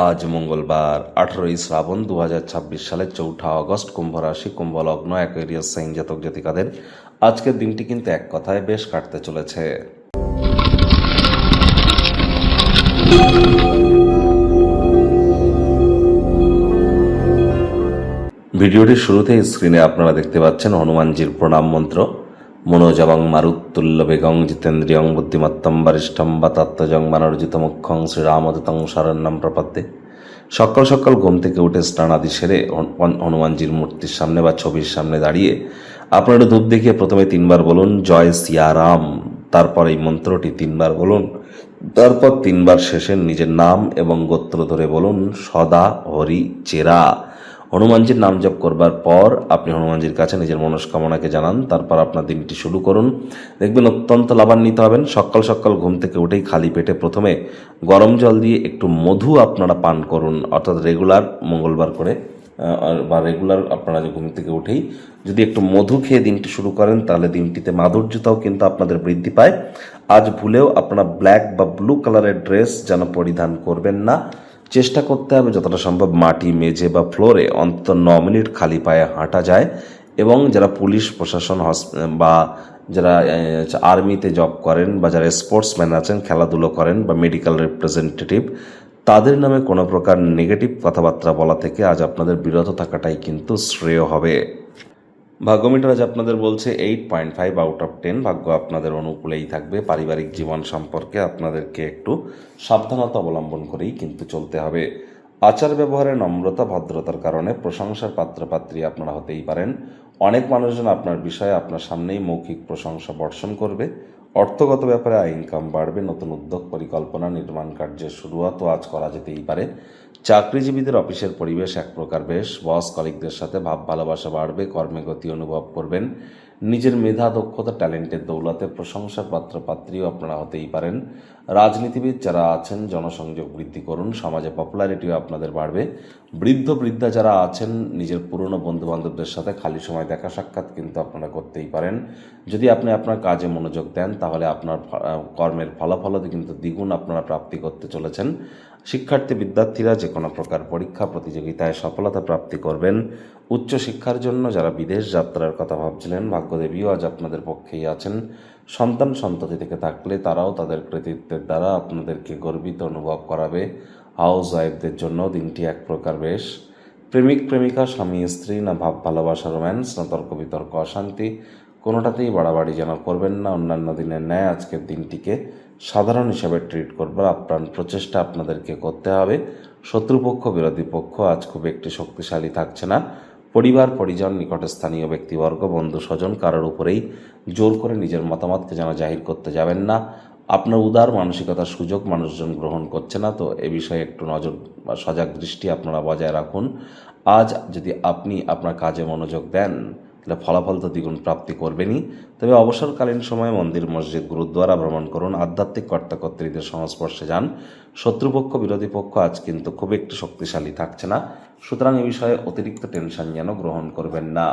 আজ মঙ্গলবার 18 শ্রাবণ 2026 সালের 4 আগস্ট, কুম্ভ রাশি, কুম্ভ লগ্ন, অ্যাকোয়ারিয়াস সাইন জাতক জাতিকাদের আজকের দিনটি কিন্তু এক কথায় বেশ কাটতে চলেছে। ভিডিওটির শুরুতে স্ক্রিনে আপনারা দেখতে পাচ্ছেন হনুমানজির প্রণাম মন্ত্র। মনোজবং মারুত্তুল্য বেগং জিতেন্দ্রিয়ং বুদ্ধিমত্তম বরিষ্ঠম বাতাত্মজং মানর্জিত মুখ্যং শ্রীরামদূতং শরণ্যম প্রপদ্যে। সকাল সকাল ঘুম থেকে উঠে স্নানাদি সেরে হনুমানজির মূর্তির সামনে বা ছবির সামনে দাঁড়িয়ে আপনারা ধূপ দেখিয়ে প্রথমে 3 বার বলুন জয় সিয়ারাম, তারপর এই মন্ত্রটি 3 বার বলুন, তারপর 3 বার শেষে নিজের নাম এবং গোত্র ধরে বলুন সদা হরি চেরা। হনুমানজির নাম জপ করবার পর আপনি হনুমানজির কাছে নিজের মনস্কামনাকে জানান, তারপর আপনার দিনটি শুরু করুন। দেখবেন অত্যন্ত লাভান্বিত হবেন। সকাল সকাল ঘুম থেকে উঠেই খালি পেটে প্রথমে গরম জল দিয়ে একটু মধু আপনারা পান করুন, অর্থাৎ রেগুলার মঙ্গলবার করে বা রেগুলার আপনারা যে ঘুম থেকে উঠেই যদি একটু মধু খেয়ে দিনটি শুরু করেন তাহলে দিনটিতে মাধুর্যতাও কিন্তু আপনাদের বৃদ্ধি পায়। আজ ভুলেও আপনারা ব্ল্যাক বা ব্লু কালারের ড্রেস যেন পরিধান করবেন না। চেষ্টা করতে হবে যতটা সম্ভব মাটি, মেঝে বা ফ্লোরে অন্তত 9 মিনিট খালি পায়ে হাঁটা যায়। এবং যারা পুলিশ প্রশাসন বা যারা আর্মিতে জব করেন বা যারা স্পোর্টসম্যান আছেন, খেলাধুলো করেন বা মেডিকেল রিপ্রেজেন্টেটিভ, তাদের নামে কোনো প্রকার নেগেটিভ কথাবার্তা বলা থেকে আজ আপনাদের বিরত থাকাটাই কিন্তু শ্রেয় হবে। ভাগ্যমিটার আজ আপনাদের বলছে 8.5 আউট অফ 10। ভাগ্য আপনাদের অনুকূলেই থাকবে। পারিবারিক জীবন সম্পর্কে আপনাদেরকে একটু সাবধানতা অবলম্বন করেই কিন্তু চলতে হবে। আচার ব্যবহারে নম্রতা, ভদ্রতার কারণে প্রশংসার পাত্রপাত্রী আপনারা হতেই পারেন। অনেক মানুষজন আপনার বিষয়ে আপনার সামনেই মৌখিক প্রশংসা বর্ষণ করবে। অর্থগত ব্যাপারে আয় ইনকাম বাড়বে। নতুন উদ্যোগ, পরিকল্পনা, নির্মাণ কার্যের শুরুয়াতও আজ করা যেতেই পারে। চাকরিজীবীদের অফিসের পরিবেশ এক প্রকার বেশ। বস কলিগদের সাথে ভাব ভালোবাসা বাড়বে। কর্মে গতি অনুভব করবেন। নিজের মেধা, দক্ষতা, ট্যালেন্টের দৌলতে প্রশংসার পাত্রপাত্রীও আপনারা হতেই পারেন। রাজনীতিবিদ যারা আছেন জনসংযোগ বৃদ্ধি করুন। সমাজে পপুলারিটিও আপনাদের বাড়বে। বৃদ্ধ বৃদ্ধা যারা আছেন নিজের পুরনো বন্ধুবান্ধবদের সাথে খালি সময় দেখা সাক্ষাৎ কিন্তু আপনারা করতেই পারেন। যদি আপনি আপনার কাজে মনোযোগ দেন তাহলে আপনার কর্মের ফলাফলও কিন্তু দ্বিগুণ আপনারা প্রাপ্তি করতে চলেছেন। শিক্ষার্থী বিদ্যার্থীরা যে কোনো প্রকার পরীক্ষা প্রতিযোগিতায় সফলতা প্রাপ্তি করবেন। উচ্চশিক্ষার জন্য যারা বিদেশ যাত্রার কথা ভাবছিলেন, ভাগ্যদেবীও আজ আপনাদের পক্ষেই আছেন। সন্তান সন্ততি থেকে থাকলে তারাও তাদের কৃতিত্বের দ্বারা আপনাদেরকে গর্বিত অনুভব করাবে। হাউস ওয়াইফদের জন্য দিনটি এক প্রকার বেশ। প্রেমিক প্রেমিকা, স্বামী স্ত্রী, না ভাব ভালোবাসা রোম্যান্স, না তর্ক বিতর্ক অশান্তি, কোনোটাতেই বাড়াবাড়ি যেন করবেন না। অন্যান্য দিনের ন্যায় আজকের দিনটিকে সাধারণ হিসাবে ট্রিট করবার আপ্রাণ প্রচেষ্টা আপনাদেরকে করতে হবে। শত্রুপক্ষ, বিরোধী পক্ষ আজ খুব একটি শক্তিশালী থাকছে না। পরিবার, পরিজন, নিকটে স্থানীয় ব্যক্তিবর্গ, বন্ধু স্বজন কারোর উপরেই জোর করে নিজের মতামতকে যেন জাহির করতে যাবেন না। আপনার উদার মানসিকতার সুযোগ মানুষজন গ্রহণ করছে না, তো এ বিষয়ে একটু নজর বা সজাগ দৃষ্টি আপনারা বজায় রাখুন। আজ যদি আপনি আপনার কাজে মনোযোগ দেন তাহলে ফলাফল তো দ্বিগুণ প্রাপ্তি করবেনই। তবে অবসরকালীন সময়ে মন্দির, মসজিদ, গুরুদ্বারা ভ্রমণ করুন। আধ্যাত্মিক কর্তাকর্ত্রীদের সংস্পর্শে যান। শত্রুপক্ষ, বিরোধী পক্ষ আজ কিন্তু খুব একটু শক্তিশালী থাকছে না, সুতরাং এ বিষয়ে অতিরিক্ত টেনশন যেন গ্রহণ করবেন না।